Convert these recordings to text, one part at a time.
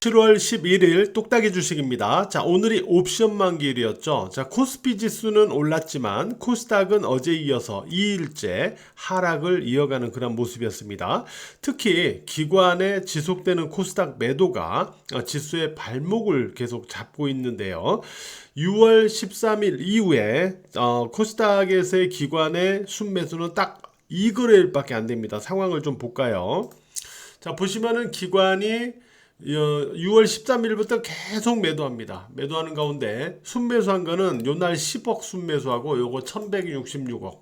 7월 11일 똑딱이 주식입니다. 자, 오늘이 옵션 만기일이었죠. 자, 코스피 지수는 올랐지만 코스닥은 어제 이어서 2일째 하락을 이어가는 그런 모습이었습니다. 특히 기관에 지속되는 코스닥 매도가 지수의 발목을 계속 잡고 있는데요. 6월 13일 이후에 코스닥에서의 기관의 순매수는 딱 2거래일밖에 안 됩니다. 상황을 좀 볼까요? 자, 보시면은 기관이 6월 13일부터 계속 매도합니다. 매도하는 가운데 순매수한 거는 요날 10억 순매수하고 요거 1166억.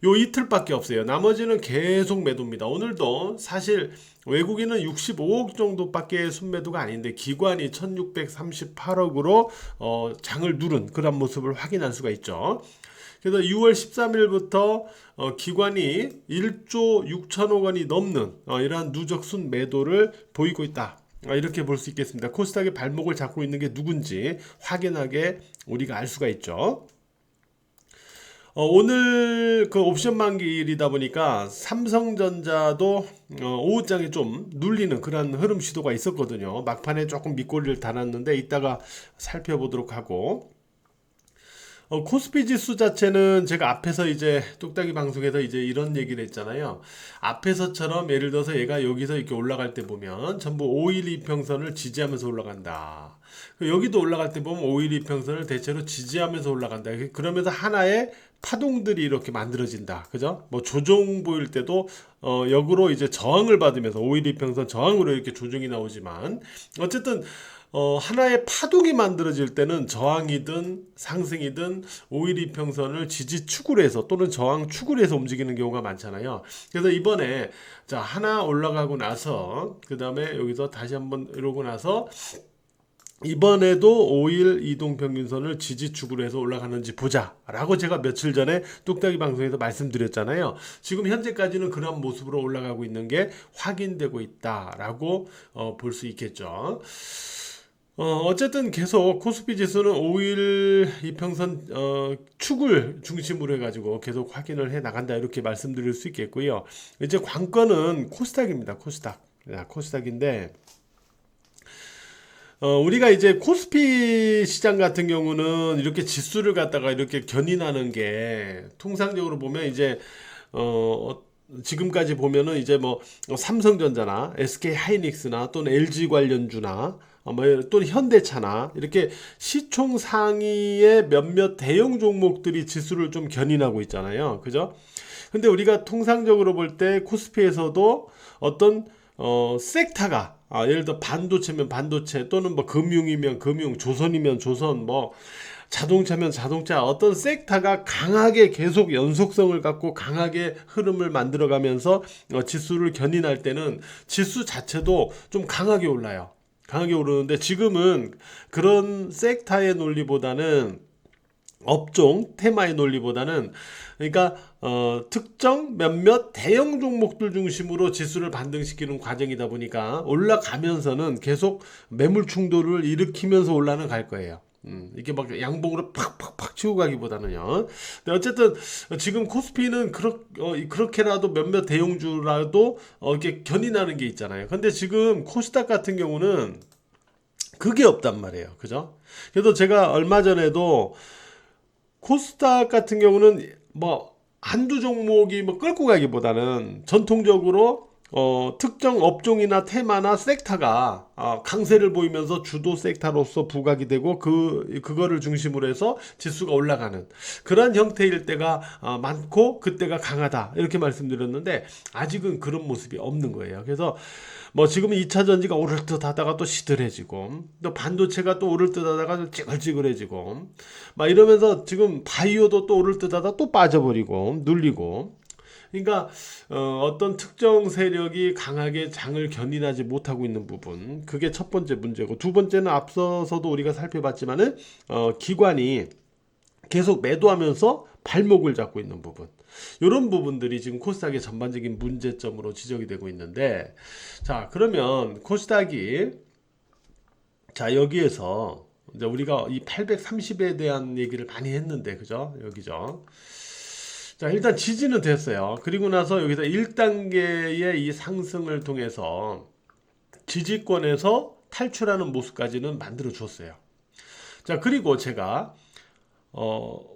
요 이틀밖에 없어요. 나머지는 계속 매도입니다. 오늘도 사실 외국인은 65억 정도밖에 순매도가 아닌데 기관이 1638억으로 장을 누른 그런 모습을 확인할 수가 있죠. 그래서 6월 13일부터 기관이 1조 6천억 원이 넘는 이러한 누적 순매도를 보이고 있다. 이렇게 볼 수 있겠습니다. 코스닥의 발목을 잡고 있는 게 누군지 확연하게 우리가 알 수가 있죠. 오늘 그 옵션 만기일이다 보니까 삼성전자도 오후장에 좀 눌리는 그런 흐름 시도가 있었거든요. 막판에 조금 밑꼬리를 달았는데 이따가 살펴보도록 하고, 코스피 지수 자체는 제가 앞에서 이제 뚝딱이 방송에서 이제 이런 얘기를 했잖아요. 앞에서처럼 예를 들어서 얘가 여기서 이렇게 올라갈 때 보면 전부 5일 이평선을 지지하면서 올라간다. 여기도 올라갈 때 보면 5일 이평선을 대체로 지지하면서 올라간다. 그러면서 하나의 파동들이 이렇게 만들어진다. 그죠? 뭐 조정 보일 때도 역으로 이제 저항을 받으면서 5일 이평선 저항으로 이렇게 조정이 나오지만 어쨌든 하나의 파동이 만들어질 때는 저항이든 상승이든 5일 이평선을 지지축으로 해서 또는 저항축으로 해서 움직이는 경우가 많잖아요. 그래서 이번에 자 하나 올라가고 나서 그 다음에 여기서 다시 한번 이러고 나서 이번에도 5일 이동평균선을 지지축으로 해서 올라가는지 보자 라고 제가 며칠 전에 뚝딱이 방송에서 말씀드렸잖아요. 지금 현재까지는 그런 모습으로 올라가고 있는 게 확인되고 있다 라고 볼 수 있겠죠. 어쨌든 계속 코스피 지수는 5일 이평선 축을 중심으로 해가지고 계속 확인을 해 나간다 이렇게 말씀드릴 수 있겠고요. 이제 관건은 코스닥입니다. 코스닥인데 우리가 이제 코스피 시장 같은 경우는 이렇게 지수를 갖다가 이렇게 견인하는 게 통상적으로 보면 이제 지금까지 보면은 이제 뭐 삼성전자나 SK 하이닉스나 또는 LG 관련주나 뭐 또는 현대차나 이렇게 시총 상위의 몇몇 대형 종목들이 지수를 좀 견인하고 있잖아요. 그죠? 근데 우리가 통상적으로 볼 때 코스피에서도 어떤 섹터가 예를 들어 반도체면 반도체 또는 뭐 금융이면 금융, 조선이면 조선, 뭐 자동차면 자동차 어떤 섹터가 강하게 계속 연속성을 갖고 강하게 흐름을 만들어가면서 지수를 견인할 때는 지수 자체도 좀 강하게 올라요. 강하게 오르는데 지금은 그런 섹터의 논리보다는 업종 테마의 논리보다는 그러니까 특정 몇몇 대형 종목들 중심으로 지수를 반등시키는 과정이다 보니까 올라가면서는 계속 매물 충돌을 일으키면서 올라갈 거예요. 이게 막 양봉으로 팍팍팍 치고 가기보다는요. 근데 어쨌든 지금 코스피는 그렇게라도 몇몇 대형주라도 이렇게 견인하는 게 있잖아요. 근데 지금 코스닥 같은 경우는 그게 없단 말이에요. 그죠? 그래서 제가 얼마 전에도 코스닥 같은 경우는 뭐 한두 종목이 뭐 끌고 가기보다는 전통적으로 특정 업종이나 테마나 섹터가 강세를 보이면서 주도 섹터로서 부각이 되고 그거를 중심으로 해서 지수가 올라가는 그런 형태일 때가 많고 그때가 강하다 이렇게 말씀드렸는데 아직은 그런 모습이 없는 거예요. 그래서 뭐 지금은 2차 전지가 오를 듯 하다가 또 시들해지고 또 반도체가 또 오를 듯 하다가 찌글찌글해지고 막 이러면서 지금 바이오도 또 오를 듯 하다 또 빠져버리고 눌리고 그러니까 어떤 특정 세력이 강하게 장을 견인하지 못하고 있는 부분 그게 첫 번째 문제고 두 번째는 앞서서도 우리가 살펴봤지만은 기관이 계속 매도하면서 발목을 잡고 있는 부분 이런 부분들이 지금 코스닥의 전반적인 문제점으로 지적이 되고 있는데 자 그러면 코스닥이 자 여기에서 이제 우리가 이 830에 대한 얘기를 많이 했는데 그죠 여기죠 자 일단 지지는 됐어요. 그리고 나서 여기서 1단계의 이 상승을 통해서 지지권에서 탈출하는 모습까지는 만들어 줬어요. 자, 그리고 제가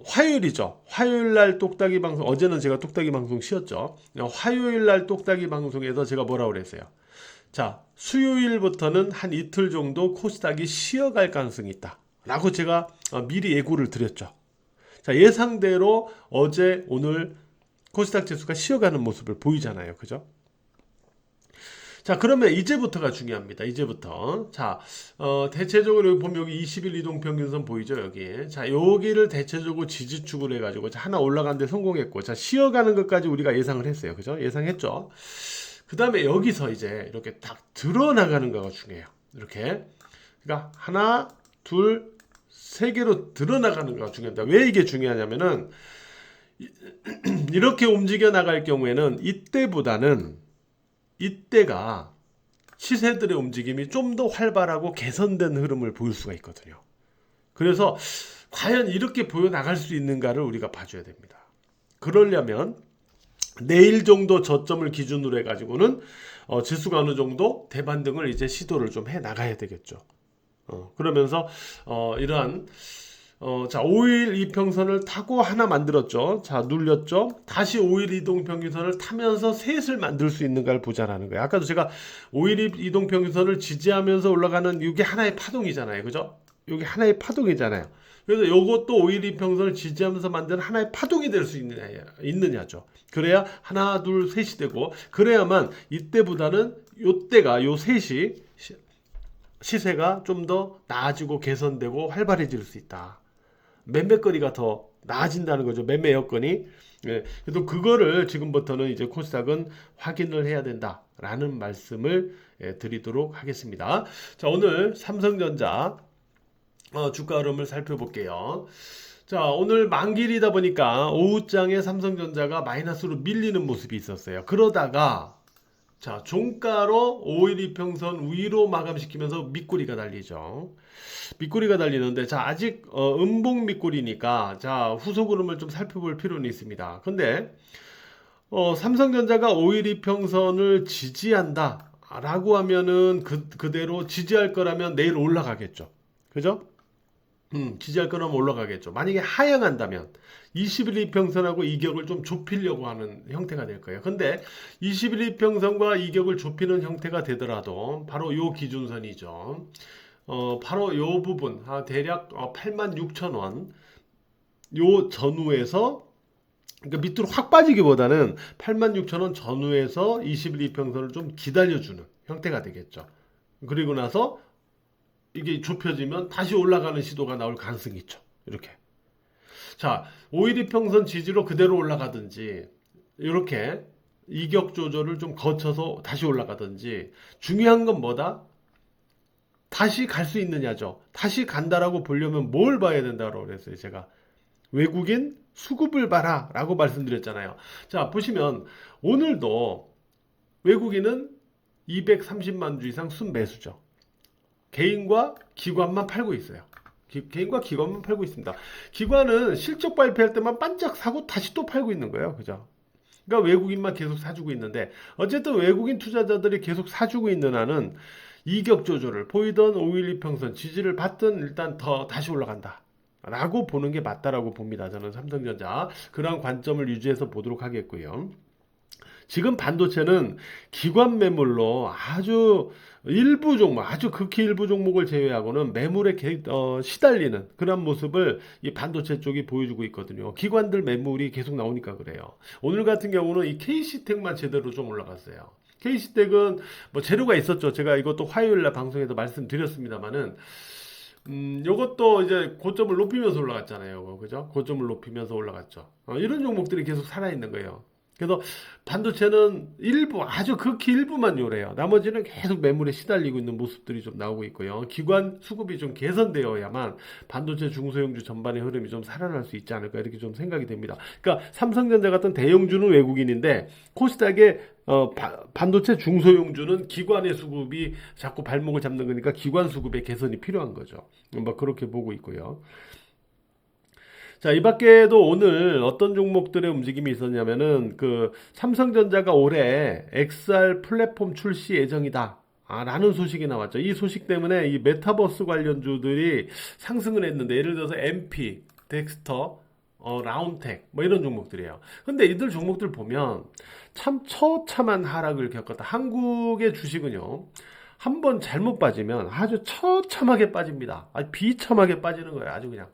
화요일이죠. 화요일 날 똑딱이 방송, 어제는 제가 똑딱이 방송 쉬었죠. 화요일 날 똑딱이 방송에서 제가 뭐라고 그랬어요? 자, 수요일부터는 한 이틀 정도 코스닥이 쉬어갈 가능성이 있다 라고 제가 미리 예고를 드렸죠. 자, 예상대로 어제 오늘 코스닥 지수가 쉬어가는 모습을 보이잖아요. 그죠? 자, 그러면 이제부터가 중요합니다. 이제부터. 자, 대체적으로 여기 보면 여기 20일 이동평균선 보이죠? 여기. 자, 여기를 대체적으로 지지축으로 해가지고 하나 올라가는데 성공했고, 자, 쉬어가는 것까지 우리가 예상을 했어요. 그죠? 예상했죠? 그 다음에 여기서 이제 이렇게 딱 드러나가는 거가 중요해요. 이렇게. 그러니까 하나, 둘, 세 개로 드러나가는 거가 중요합니다. 왜 이게 중요하냐면은 이렇게 움직여 나갈 경우에는 이때가 시세들의 움직임이 좀 더 활발하고 개선된 흐름을 보일 수가 있거든요. 그래서 과연 이렇게 보여 나갈 수 있는가를 우리가 봐줘야 됩니다. 그러려면 내일 정도 저점을 기준으로 해가지고는 지수가 어느 정도 대반등을 이제 시도를 좀 해 나가야 되겠죠. 그러면서 이러한 자, 5일 이평선을 타고 하나 만들었죠. 자, 눌렸죠. 다시 5일 이동평균선을 타면서 셋을 만들 수 있는가를 보자라는 거예요. 아까도 제가 5일 이동평균선을 지지하면서 올라가는 이게 하나의 파동이잖아요. 그죠? 이게 하나의 파동이잖아요. 그래서 이것도 5일 이평선을 지지하면서 만드는 하나의 파동이 될 수 있느냐죠. 그래야 하나, 둘, 셋이 되고, 그래야만 이때보다는 요때가 요 셋이 시세가 좀 더 나아지고 개선되고 활발해질 수 있다. 매매거리가 더 나아진다는 거죠. 매매 여건이. 예, 그래도 그거를 지금부터는 이제 코스닥은 확인을 해야 된다라는 말씀을 드리도록 하겠습니다. 자, 오늘 삼성전자 주가 흐름을 살펴볼게요. 자, 오늘 만길이다 보니까 오후장에 삼성전자가 마이너스로 밀리는 모습이 있었어요. 그러다가 자, 종가로 5일 이평선 위로 마감시키면서 밑꼬리가 달리죠. 밑꼬리가 달리는데, 자, 아직 음봉 밑꼬리니까 자, 후속 흐름을 좀 살펴볼 필요는 있습니다. 근데 삼성전자가 5일 이평선을 지지한다 라고 하면은 그대로 지지할 거라면 내일 올라가겠죠. 그죠? 지지할 거라면 올라가겠죠. 만약에 하향한다면 21 이평선하고 이격을 좀 좁히려고 하는 형태가 될 거예요. 근데 21 이평선과 이격을 좁히는 형태가 되더라도 바로 요 기준선이죠. 바로 요 부분, 대략 86,000원 요 전후에서, 그러니까 밑으로 확 빠지기보다는 86,000원 전후에서 21 이평선을 좀 기다려주는 형태가 되겠죠. 그리고 나서 이게 좁혀지면 다시 올라가는 시도가 나올 가능성이 있죠. 이렇게. 자, 5일 이평선 지지로 그대로 올라가든지, 이렇게 이격 조절을 좀 거쳐서 다시 올라가든지, 중요한 건 뭐다? 다시 갈 수 있느냐죠. 다시 간다라고 보려면 뭘 봐야 된다고 그랬어요. 제가 외국인 수급을 봐라 라고 말씀드렸잖아요. 자, 보시면 오늘도 외국인은 230만 주 이상 순매수죠. 개인과 기관만 팔고 있어요. 개인과 기관만 팔고 있습니다. 기관은 실적 발표할 때만 반짝 사고 다시 또 팔고 있는 거예요. 그죠? 그러니까 외국인만 계속 사주고 있는데, 어쨌든 외국인 투자자들이 계속 사주고 있는 한은 이격 조절을 보이던 5일 이평선 지지를 받든 일단 더 다시 올라간다 라고 보는 게 맞다라고 봅니다. 저는 삼성전자 그러한 관점을 유지해서 보도록 하겠고요. 지금 반도체는 기관 매물로 아주 일부 종목, 아주 극히 일부 종목을 제외하고는 매물에 시달리는 그런 모습을 이 반도체 쪽이 보여주고 있거든요. 기관들 매물이 계속 나오니까 그래요. 오늘 같은 경우는 이 KC텍만 제대로 좀 올라갔어요. KC텍은 뭐 재료가 있었죠. 제가 이것도 화요일날 방송에서 말씀드렸습니다만은 요것도 이제 고점을 높이면서 올라갔잖아요. 그죠? 고점을 높이면서 올라갔죠. 이런 종목들이 계속 살아있는 거예요. 그래서 반도체는 일부, 아주 극히 일부만 요래요. 나머지는 계속 매물에 시달리고 있는 모습들이 좀 나오고 있고요. 기관 수급이 좀 개선되어야만 반도체 중소형주 전반의 흐름이 좀 살아날 수 있지 않을까 이렇게 좀 생각이 됩니다. 그러니까 삼성전자 같은 대형주는 외국인인데 코스닥의 반도체 중소형주는 기관의 수급이 자꾸 발목을 잡는 거니까 기관 수급의 개선이 필요한 거죠. 뭐 그렇게 보고 있고요. 자, 이 밖에도 오늘 어떤 종목들의 움직임이 있었냐면은 삼성전자가 올해 XR 플랫폼 출시 예정이다 라는 소식이 나왔죠. 이 소식 때문에 이 메타버스 관련주들이 상승을 했는데, 예를 들어서 MP, 덱스터, 라운텍 뭐 이런 종목들이에요. 근데 이들 종목들 보면 참 처참한 하락을 겪었다. 한국의 주식은요, 한번 잘못 빠지면 아주 처참하게 빠집니다. 아주 비참하게 빠지는 거예요. 아주 그냥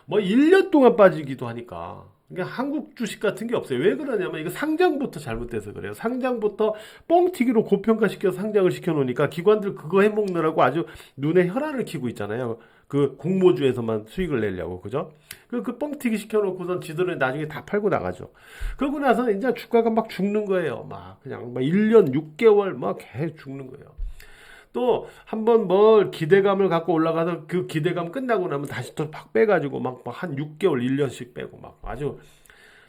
뭐 1년 동안 빠지기도 하니까. 그러니까 한국 주식 같은 게 없어요. 왜 그러냐면 이거 상장부터 잘못돼서 그래요. 상장부터 뻥튀기로 고평가시켜서 상장을 시켜놓으니까 기관들 그거 해먹느라고 아주 눈에 혈안을 키고 있잖아요. 그 공모주에서만 수익을 내려고, 그죠? 그 뻥튀기 시켜놓고선 지들은 나중에 다 팔고 나가죠. 그러고 나서 이제 주가가 막 죽는 거예요. 막 그냥 막 1년 6개월 막 계속 죽는 거예요. 또 한번 뭘 기대감을 갖고 올라가서 그 기대감 끝나고 나면 다시 또 팍 빼가지고 막 한 6개월 1년씩 빼고 막 아주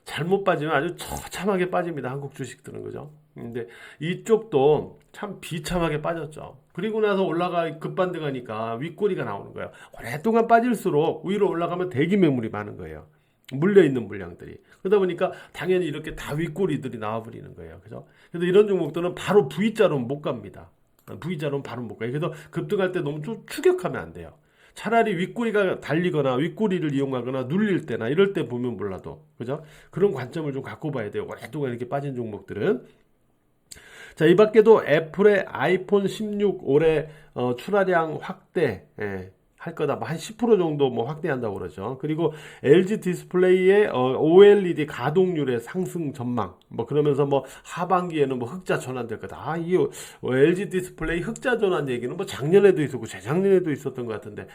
잘못 빠지면 아주 처참하게 빠집니다. 한국 주식들은, 그죠? 근데 이쪽도 참 비참하게 빠졌죠. 그리고 나서 올라가 급반등하니까 윗꼬리가 나오는 거예요. 오랫동안 빠질수록 위로 올라가면 대기 매물이 많은 거예요. 물려있는 물량들이. 그러다 보니까 당연히 이렇게 다 윗꼬리들이 나와버리는 거예요. 그죠? 그래서 이런 종목들은 바로 V자로는 못 갑니다. V자로는 바로 못 가요. 그래서 급등할 때 너무 좀 추격하면 안 돼요. 차라리 윗꼬리가 달리거나 윗꼬리를 이용하거나 눌릴 때나 이럴 때 보면 몰라도, 그죠? 그런 관점을 좀 갖고 봐야 돼요. 오랫동안 이렇게 빠진 종목들은. 자, 이 밖에도 애플의 아이폰 16 올해 출하량 확대, 할 거다. 한 10% 정도 뭐 확대한다고 그러죠. 그리고 LG 디스플레이의 OLED 가동률의 상승 전망. 뭐 그러면서 뭐 하반기에는 뭐 흑자 전환될 거다. 이 LG 디스플레이 흑자 전환 얘기는 뭐 작년에도 있었고 재작년에도 있었던 것 같은데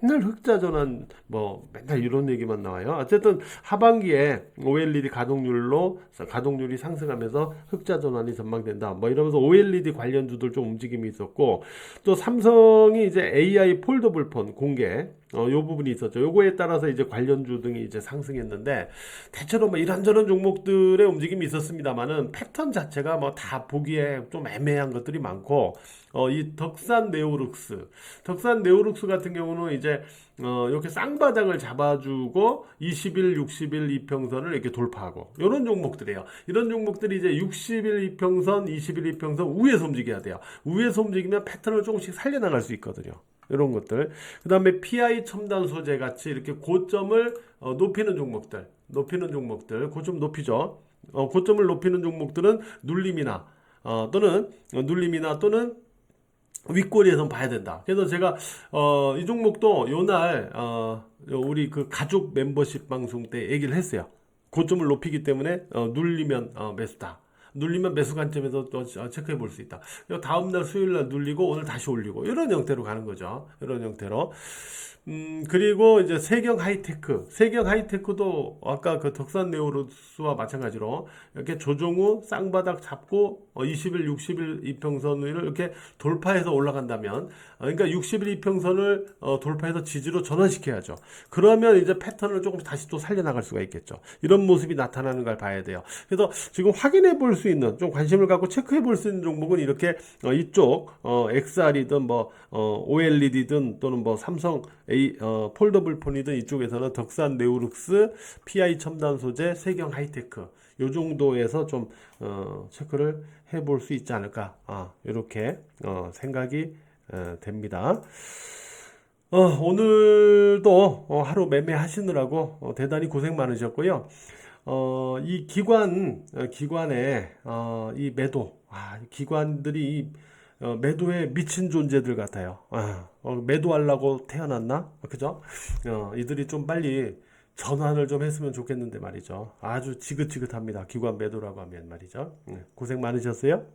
맨날 흑자 전환 뭐 맨날 이런 얘기만 나와요. 어쨌든 하반기에 OLED 가동률이 상승하면서 흑자 전환이 전망된다. 뭐 이러면서 OLED 관련주들 좀 움직임이 있었고, 또 삼성이 이제 AI 폴더블 폰 공개, 요 부분이 있었죠. 요거에 따라서 이제 관련주 등이 이제 상승했는데, 대체로 뭐 이런저런 종목들의 움직임이 있었습니다만은 패턴 자체가 뭐 다 보기에 좀 애매한 것들이 많고, 이 덕산 네오룩스 같은 경우는 이제 이렇게 쌍바닥을 잡아주고 20일, 60일 이평선을 이렇게 돌파하고 이런 종목들이에요. 이런 종목들이 이제 60일 이평선, 20일 이평선 위에서 움직여야 돼요. 위에서 움직이면 패턴을 조금씩 살려나갈 수 있거든요. 이런 것들. 그 다음에 PI 첨단 소재 같이 이렇게 고점을 높이는 종목들, 고점 높이죠. 고점을 높이는 종목들은 눌림이나 또는 윗꼬리에선 봐야 된다. 그래서 제가 이 종목도 요날 우리 그 가족 멤버십 방송 때 얘기를 했어요. 고점을 높이기 때문에 눌리면 매수다. 눌리면 매수 관점에서 또 체크해 볼 수 있다. 다음날 수요일날 눌리고 오늘 다시 올리고 이런 형태로 가는 거죠. 이런 형태로. 그리고 이제 세경 하이테크도 아까 그 덕산 네오루스와 마찬가지로 이렇게 조정 후 쌍바닥 잡고 20일, 60일 이평선을 이렇게 돌파해서 올라간다면, 그러니까 60일 이평선을 돌파해서 지지로 전환시켜야죠. 그러면 이제 패턴을 조금 다시 또 살려나갈 수가 있겠죠. 이런 모습이 나타나는 걸 봐야 돼요. 그래서 지금 확인해 볼 수 있는, 좀 관심을 갖고 체크해 볼 수 있는 종목은 이렇게 이쪽 XR이든 뭐 OLED든 또는 뭐 삼성 폴더블 폰이든 이쪽에서는 덕산 네오룩스, PI 첨단 소재, 세경 하이테크 요 정도에서 좀 체크를 해볼 수 있지 않을까, 이렇게 생각이 됩니다. 오늘도 하루 매매하시느라고 대단히 고생 많으셨고요. 이 기관의 이 매도, 기관들이 매도에 미친 존재들 같아요. 매도하려고 태어났나? 그죠? 이들이 좀 빨리 전환을 좀 했으면 좋겠는데 말이죠. 아주 지긋지긋합니다. 기관 매도라고 하면 말이죠. 고생 많으셨어요?